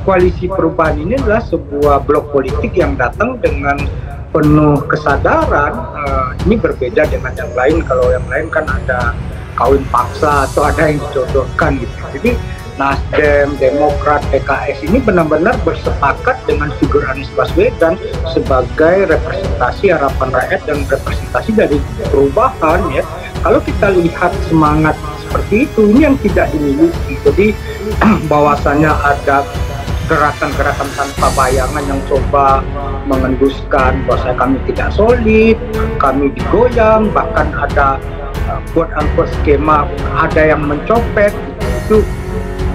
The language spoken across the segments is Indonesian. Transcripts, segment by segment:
koalisi perubahan ini adalah sebuah blok politik yang datang dengan penuh kesadaran. Ini berbeda dengan yang lain. Kalau yang lain kan ada kawin paksa atau ada yang dijodohkan gitu. Jadi Nasdem, Demokrat, PKS ini benar-benar bersepakat dengan figur Anies Baswedan sebagai representasi harapan rakyat dan representasi dari perubahan ya. Kalau kita lihat semangat seperti itu, ini yang tidak dimiliki. Jadi bahwasannya ada gerakan-gerakan tanpa bayangan yang coba mengenduskan bahwa kami tidak solid, kami digoyang, bahkan ada quote-unquote skema, ada yang mencopet, itu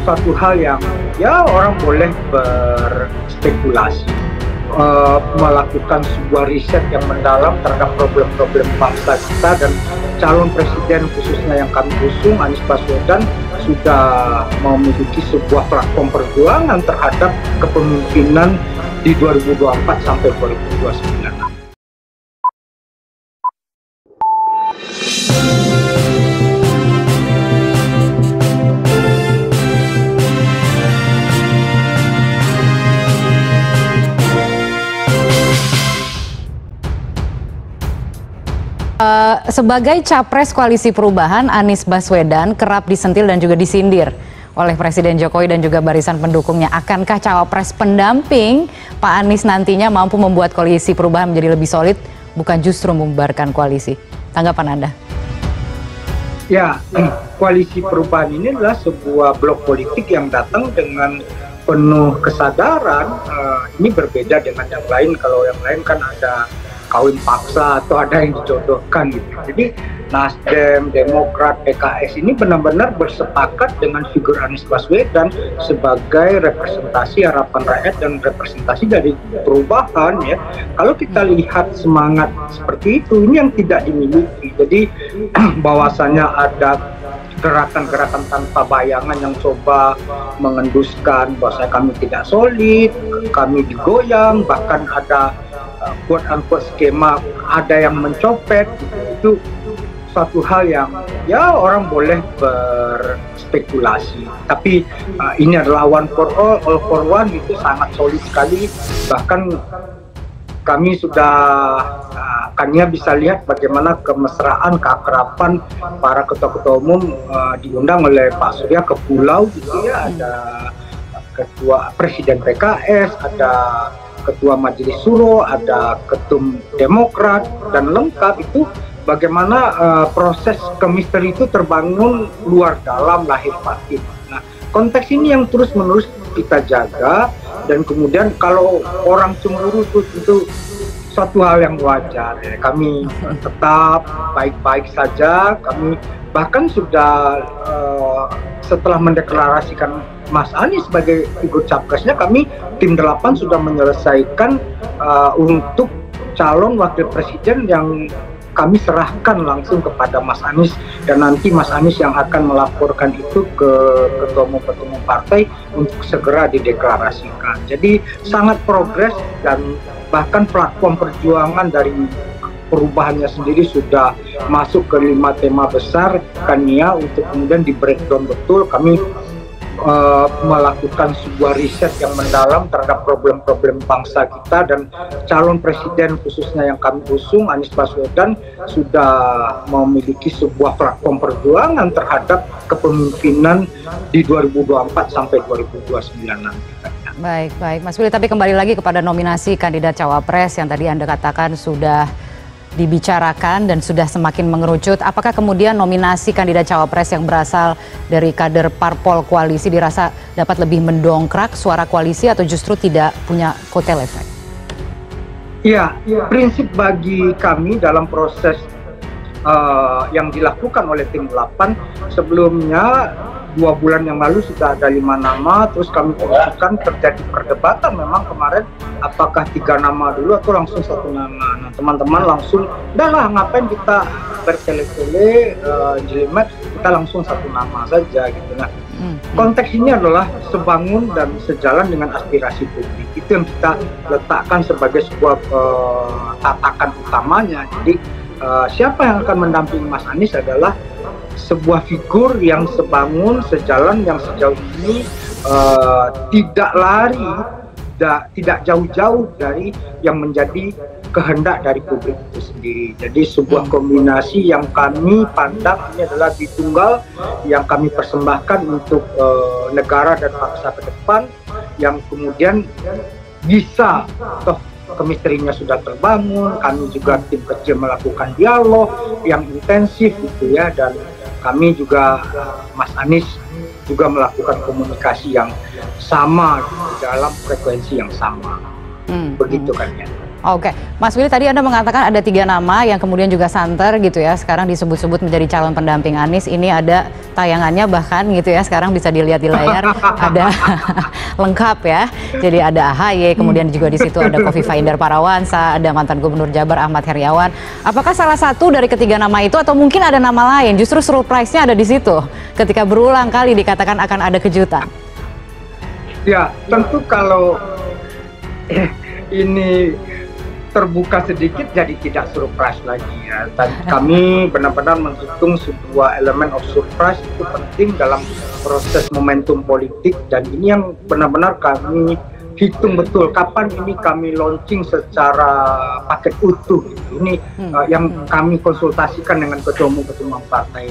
suatu hal yang ya orang boleh berspekulasi, melakukan sebuah riset yang mendalam terhadap problem-problem bangsa kita, dan calon presiden khususnya yang kami usung, Anies Baswedan, sudah memiliki sebuah platform perjuangan terhadap kepemimpinan di 2024 sampai 2029. Sebagai capres koalisi perubahan, Anies Baswedan kerap disentil dan juga disindir oleh Presiden Jokowi dan juga barisan pendukungnya. Akankah cawapres pendamping Pak Anies nantinya mampu membuat koalisi perubahan menjadi lebih solid, bukan justru membubarkan koalisi? Tanggapan Anda? Ya, koalisi perubahan ini adalah sebuah blok politik yang datang dengan penuh kesadaran. Ini berbeda dengan yang lain. Kalau yang lain kan ada kawin paksa atau ada yang dijodohkan gitu. Jadi Nasdem, Demokrat, PKS ini benar-benar bersepakat dengan figur Anies Baswedan sebagai representasi harapan rakyat dan representasi dari perubahan ya. Kalau kita lihat semangat seperti itu, ini yang tidak dimiliki. Jadi bahwasannya ada gerakan-gerakan tanpa bayangan yang coba mengenduskan bahwa kami tidak solid, kami digoyang, bahkan ada quote-unquote skema, ada yang mencopet, itu suatu hal yang ya orang boleh berspekulasi. Tapi ini adalah one for all for one, itu sangat solid sekali. Bahkan kami sudah Kania bisa lihat bagaimana kemesraan, keakraban para ketua-ketua umum diundang oleh Pak Surya ke pulau gitu ya. Ada ketua presiden PKS, ada ketua majelis suro, ada ketum Demokrat, dan lengkap itu bagaimana proses kemisteri itu terbangun luar dalam, lahir batin. Nah, konteks ini yang terus-menerus kita jaga, dan kemudian kalau orang cemburu itu suatu hal yang wajar ya. Kami tetap baik-baik saja. Kami bahkan sudah setelah mendeklarasikan Mas Anies sebagai figur capresnya, kami tim 8 sudah menyelesaikan untuk calon wakil presiden yang kami serahkan langsung kepada Mas Anies, dan nanti Mas Anies yang akan melaporkan itu ke ketua umum partai untuk segera dideklarasikan. Jadi sangat progres, dan bahkan platform perjuangan dari perubahannya sendiri sudah masuk ke 5 tema besar Kania untuk kemudian di breakdown betul. Kami melakukan sebuah riset yang mendalam terhadap problem-problem bangsa kita, dan calon presiden khususnya yang kami usung, Anies Baswedan, sudah memiliki sebuah platform perjuangan terhadap kepemimpinan di 2024 sampai 2029 nanti. Baik Mas Willy, tapi kembali lagi kepada nominasi kandidat cawapres yang tadi Anda katakan sudah dibicarakan dan sudah semakin mengerucut. Apakah kemudian nominasi kandidat cawapres yang berasal dari kader parpol koalisi dirasa dapat lebih mendongkrak suara koalisi, atau justru tidak punya kotel efek? Iya, prinsip bagi kami dalam proses yang dilakukan oleh tim 8, sebelumnya 2 bulan yang lalu sudah ada 5 nama, terus kami usulkan, terjadi perdebatan memang kemarin apakah 3 nama dulu atau langsung 1 nama. Nah, teman-teman langsung, udahlah ngapain kita bertele-tele jelimet, kita langsung 1 nama saja gitu. Nah, konteks ini adalah sebangun dan sejalan dengan aspirasi publik. Itu yang kita letakkan sebagai sebuah tatakan utamanya. Jadi siapa yang akan mendampingi Mas Anies adalah sebuah figur yang sebangun, sejalan, yang sejauh ini tidak lari, tidak jauh-jauh dari yang menjadi kehendak dari publik itu sendiri. Jadi sebuah kombinasi yang kami pandang ini adalah Bitunggal yang kami persembahkan untuk negara dan bangsa ke depan, yang kemudian bisa, toh kemistrinya sudah terbangun, kami juga tim kecil melakukan dialog yang intensif gitu ya, dan kami juga Mas Anies juga melakukan komunikasi yang sama gitu, dalam frekuensi yang sama. Begitu kan ya. Oke, Mas Willy, tadi Anda mengatakan ada 3 nama yang kemudian juga santer gitu ya, sekarang disebut-sebut menjadi calon pendamping Anies. Ini ada tayangannya bahkan gitu ya, sekarang bisa dilihat di layar, ada lengkap ya. Jadi ada AHY, kemudian juga di situ ada Kofifa Indar Parawansa, ada mantan Gubernur Jabar Ahmad Heriawan. Apakah salah satu dari ketiga nama itu atau mungkin ada nama lain? Justru surprise-nya ada di situ ketika berulang kali dikatakan akan ada kejutan. Ya, tentu kalau ini terbuka sedikit jadi tidak surprise lagi ya. Dan kami benar-benar menghitung sebuah elemen of surprise itu penting dalam proses momentum politik, dan ini yang benar-benar kami hitung betul kapan ini kami launching secara paket utuh gitu. Ini yang kami konsultasikan dengan ketua umum partai.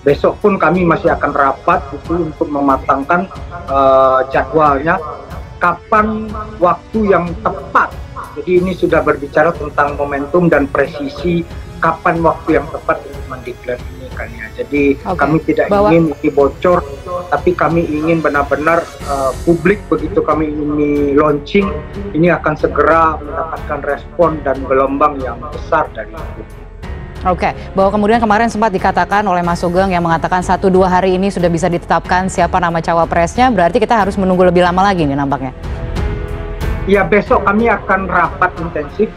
Besok pun kami masih akan rapat itu untuk mematangkan jadwalnya kapan waktu yang tepat. Jadi ini sudah berbicara tentang momentum dan presisi kapan waktu yang tepat untuk mendeklar ini kan ya. Jadi kami tidak ingin ini bocor, tapi kami ingin benar-benar publik begitu kami ini launching, ini akan segera mendapatkan respon dan gelombang yang besar dari itu. Oke, bahwa kemudian kemarin sempat dikatakan oleh Mas Sugeng yang mengatakan 1-2 hari ini sudah bisa ditetapkan siapa nama cawapresnya, berarti kita harus menunggu lebih lama lagi nih nampaknya. Ya, besok kami akan rapat intensif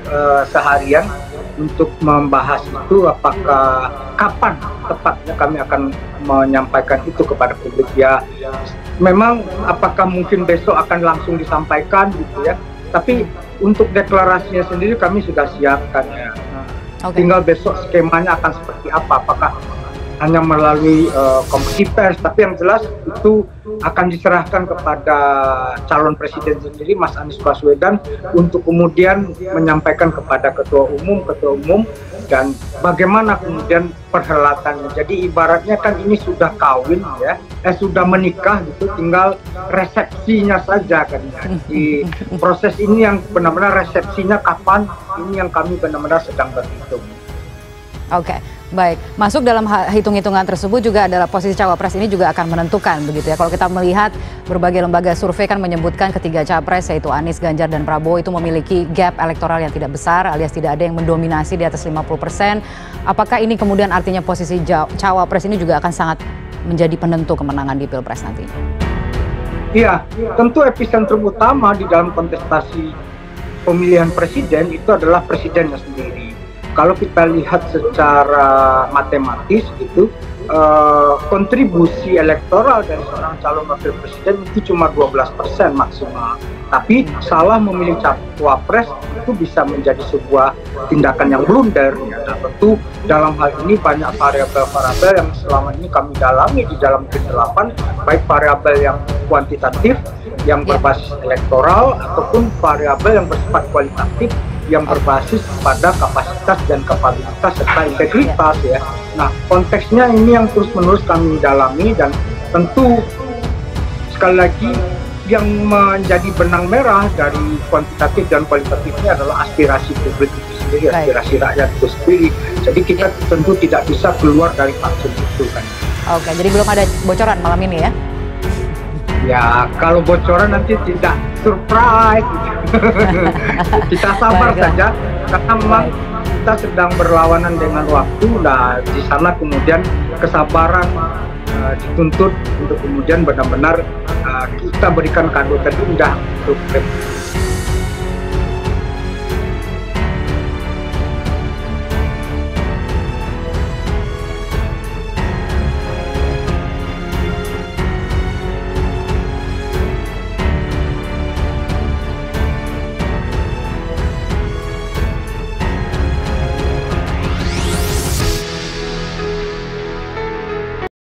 seharian untuk membahas itu, apakah kapan tepatnya kami akan menyampaikan itu kepada publik ya. Memang apakah mungkin besok akan langsung disampaikan gitu ya, tapi untuk deklarasinya sendiri kami sudah siapkan ya. Tinggal besok skemanya akan seperti apa, apakah hanya melalui konferensi pers, tapi yang jelas itu akan diserahkan kepada calon presiden sendiri Mas Anies Baswedan untuk kemudian menyampaikan kepada ketua umum dan bagaimana kemudian perhelatannya. Jadi ibaratnya kan ini sudah kawin ya, sudah menikah gitu, tinggal resepsinya saja kan ya. Di proses ini yang benar-benar resepsinya kapan, ini yang kami benar-benar sedang berhitung. Oke, baik. Masuk dalam hitung-hitungan tersebut juga adalah posisi cawapres ini juga akan menentukan begitu ya. Kalau kita melihat berbagai lembaga survei kan menyebutkan ketiga capres yaitu Anies, Ganjar, dan Prabowo itu memiliki gap elektoral yang tidak besar alias tidak ada yang mendominasi di atas 50%. Apakah ini kemudian artinya posisi cawapres ini juga akan sangat menjadi penentu kemenangan di Pilpres nanti? Iya, tentu epicentrum utama di dalam kontestasi pemilihan presiden itu adalah presidennya sendiri. Kalau kita lihat secara matematis gitu, kontribusi elektoral dari seorang calon wakil presiden itu cuma 12% maksimal. Tapi salah memilih cawapres itu bisa menjadi sebuah tindakan yang blunder. Ya. Nah, tentu dalam hal ini banyak variabel-variabel yang selama ini kami dalami di dalam tim 8, baik variabel yang kuantitatif, yang berbasis elektoral, ataupun variabel yang bersifat kualitatif, yang berbasis pada kapasitas dan kapabilitas serta integritas ya. Nah, konteksnya ini yang terus-menerus kami dalami, dan tentu sekali lagi yang menjadi benang merah dari kuantitatif dan kualitatifnya adalah aspirasi publik itu sendiri, aspirasi rakyat itu sendiri. Jadi kita tentu tidak bisa keluar dari faktor itu kan. Oke, jadi belum ada bocoran malam ini ya? Ya, kalau bocoran nanti tidak surprise. Kita sabar saja, karena memang kita sedang berlawanan dengan waktu. Nah, di sana kemudian kesabaran dituntut untuk kemudian benar-benar kita berikan kado terindah untuk